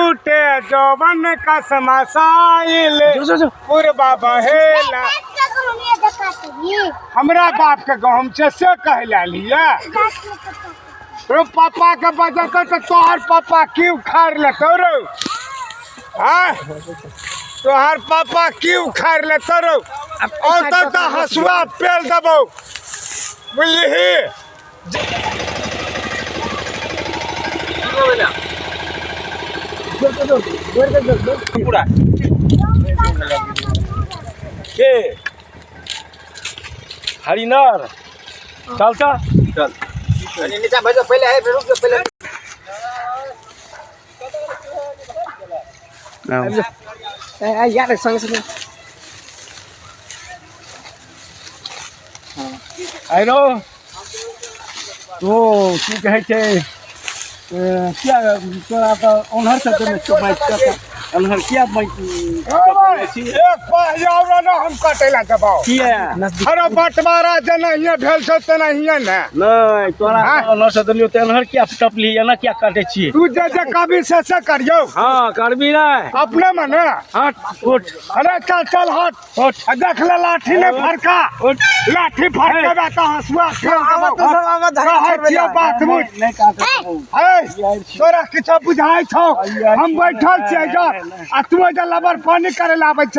टूटे जौवन का समासाइल पूर्वा बहेला। हमरा बाप के गहम से कहला लिया तो पापा के वजह से तो तोहर पापा की उखाड़ लेतो रो। हाँ तोहर पापा की उखाड़ लेतो रो और तो हसुआ पेल दबो बुझली। हरिनर चल चल नीचा भेजो पहले है रुक जो पहले यार संग संग आइरो तो की कहे छे क्या तोरा तो ओनहर से में बाइक का ओनहर क्या बाइक एक पाहियावरा ना हम कटेला दबाओ किया अरे बंटवारा जे नहीं भेल छ त नहीं है ना नहीं तोरा ओनहर से दलियो ते ओनहर क्या टपली है ना क्या काटे छी तू जे कभी से करियो। हां करबी ना अपने मने हट उठ अरे चल चल हट उठ देख ले लाठी ने फरका उठ लाठी फरके बा त हसुआ बात नहीं काटे तोरा किछ बुझाई छौ हम बैठल छियै जा आ तू जे लबर पानी करे लाबै छ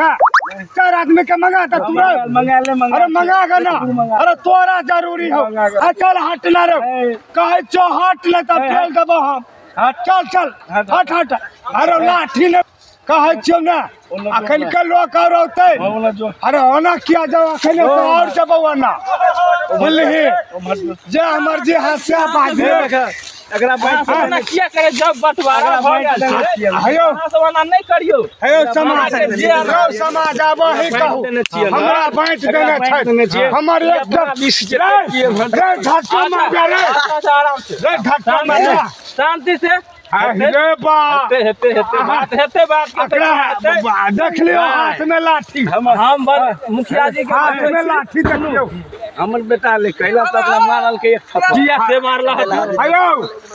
चार आदमी के मंगा त तू मंगा ले अरे मंगा ग ना अरे तोरा जरूरी हो आ चल हट ना रे कहे छो हट ले त फेल देबो हम चल चल हट हट अरे लाठी ने कहे छो ना अखन के लोग और होते अरे ओना किया जाओ अखन और जबो ना बुझली जे हमर जे हस्या बाजे अगला बात ना किया करे जब बंटवारा हो गया आयो सवाना नहीं करियो हे समाज समाज आबो ही कहू हमरा बांट देने छै हमर एक 20 रे झटका मार रे आराम से रे झटका मार शांति से अरे बात हेते बात देख लियो हाथ में लाठी हम मुखिया जी के हाथ में लाठी देख लियो हमर बेटा ले कैला तक मारल के एक थप्पड़ जिया से मारला आयो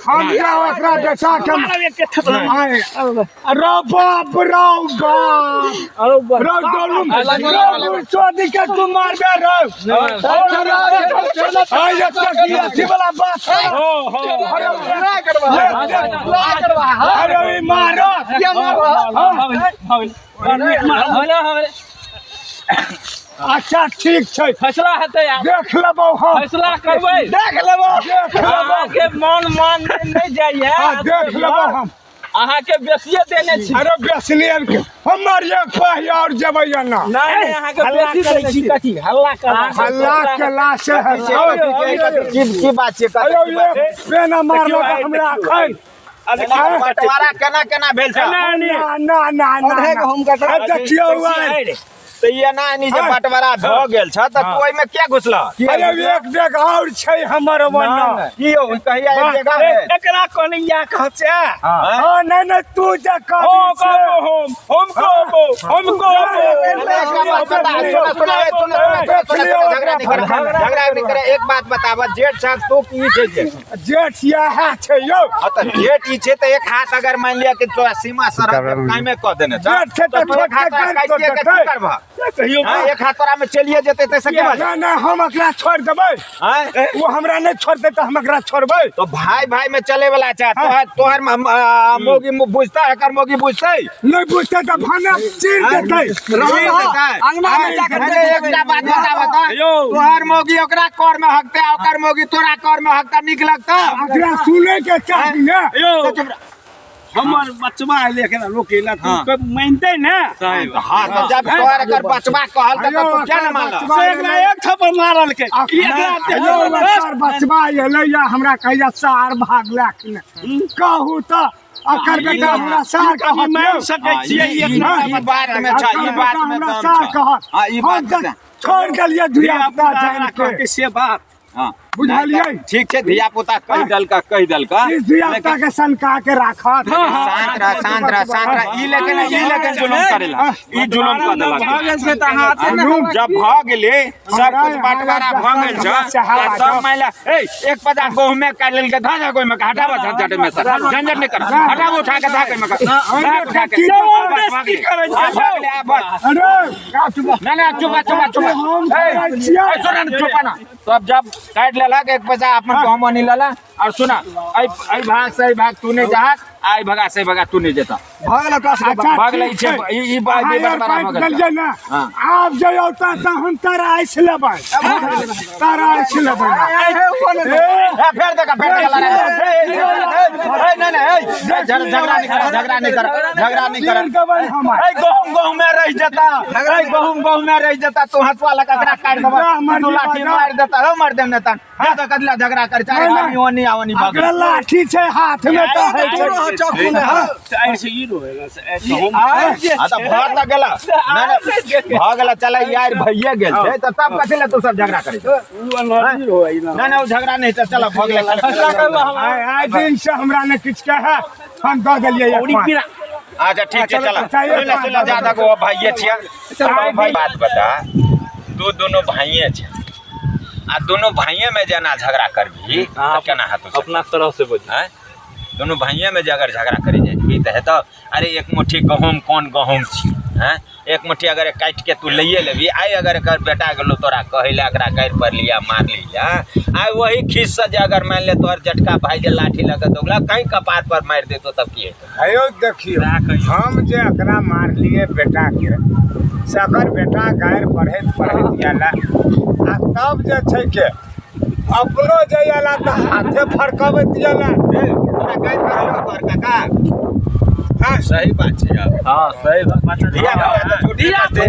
हम क्या ओकरा बेटा के मारल एक थप्पड़ अरे बाप रो रो डोलू चोदी के तू मार बे रो आय ये वाला बात अरे मारो क्या मारो अच्छा ठीक छै फैसला हेतै देख लेबो हम फैसला करबै देख लेबो के मान नहीं जाइए देख लेबो हम अहाँ के बेसिए देने छी अरे बेसनी के हमर एक पहिया और जेबै ना नहीं अहाँ के बेसी देने छी कथी हल्ला के लाश है की बात छै अरे ये पेना मारलो हमरा अखन बंटवारा केना भेल छ ना हम देखियो तो ये ना जे बंटवारा भ गेल छ त तू ओइ में क्या घुसला अरे एक जगह और छै हमर वना की हो कहिया एक जगह में एकरा कोनिया कह छै हां नहीं तू जे कह झगड़ा नहीं करे। एक बात बतावा जेठ साहब तू की छै जेठ यह छै यो त जेठ ई छै त एक हाथ अगर मान लिया कि तो सीमा सरहद काई में क देने जेठ छै त एक हाथ काट के करबा कहियो एक हाथ तोरा में चलिए जेते त सके बात ना हम एकरा छोड़ देबै वो हमरा नहीं छोड़ते त हम एकरा छोड़बै तो भाई में चले वाला छै तोहर मोगी बुझता है कर मोगी बुझतै नहीं बुझते त भाने चीर देतै अंगना में जाके एकटा बात बतावा तोहर मोगी ओकरा कर में हकते ओकर मोगी तोरा कर में हकता निक लगता एकरा सुने के चाही ना हमर बचवा लेकिन रोकेला तू मानते ना हां तो जब तोहर कर बचवा कहल त तू क्या न मानला एकरा एक थप्पड़ मारल के एकरा बचवा एलै या हमरा कहिया सार भागला कि कहू त अकर बेटा हमरा सार कह मान सकै छियै ई बात में छ ई बात में हमरा सार कह हां ई बात छोड़ के लिए दुनिया जान के से बात हां बुझलियै ठीक छै धिया पुता कहि दल का इस धिया के सनका के राखत शांत रह ई लेकिन जुलुम करेला ई जुलुम कर देलक जब भ गेले सब कुछ बंटवारा भ गेल छ सब महिला एक पता गहूं में काट लेल के धा जा कोई में हटावा झंझट में झंझट नहीं कर हटावा उठा के धा कोई में उठा के जबरदस्ती करे ना चुप ना तब जब काट लेला एक पैसा अपन गहूं नहीं लेला और सुना आई भाग से भाग तू नहीं जा आई भगा से भगा तू नहीं जेता भागल भाग ले ई बात भी बड़ा भागल ना आप जयोता त हम तारा आइस लेबै फेर देखा झगड़ा नहीं कर गहूं में रह जाता गहूं में रह जाता तू हंसवा लगा ककरा काट देबा तू लाठी मार देता हो मार दे नेता तो कदला झगड़ा कर चाहे आदमी ओनी आवनी भाग लाठी छै हाथ में त है छै चाकू ने ऐसे ही रोएगा ऐसे आ त भाग लग गेला ना भाग गेला चला यार भैया गेल छै त तब कथि ले तू सब झगड़ा करे वो एनर्जी रोए ना वो झगड़ा नहीं त चला भाग ले आइ दिन से हमरा ने किछ कहे हम द देलियै अच्छा ठीक है चला सुन ज्यादा को भाइये छिया भाई बात बता तू दोनों भाइये छ आ दोनों भाइये में जना झगड़ा करबी त केना हाथ अपना तरह से बोल हैं दोनों भाइये में अगर झगड़ा करे जाए तो अरे एक मुट्ठी गहूम कौन गहूम छी हैं एक मुट्ठी अगर काट के तू लइए लेबी आई अगर कर बेटा गेलो तोरा कहले एकरा गाड़ पर लिया मार लिया आई वही खीस से जे अगर मान ले तोर झटका भाई जे लाठी लगा दोगला कहीं कपार पर मार देतो तब की हेतै आयो देखियो हम जे एकरा मार लिए बेटा के सगर बेटा गाड़ पढ़ैत जाला आ तब जे छै के अपनो जयला त हाथे फरकबैत जाला तोरा गाड़ पर तोर काका हां सही बात छै यार हां सही बात दिया